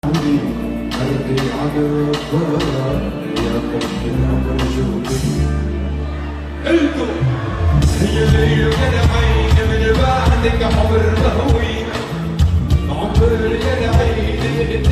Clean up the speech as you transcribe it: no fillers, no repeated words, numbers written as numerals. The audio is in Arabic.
عندي قلبي على الضرر يا قلبنا مرجوك قلتو هي الليل يا عيني من بعدك عمر مهوي عمر يا عيني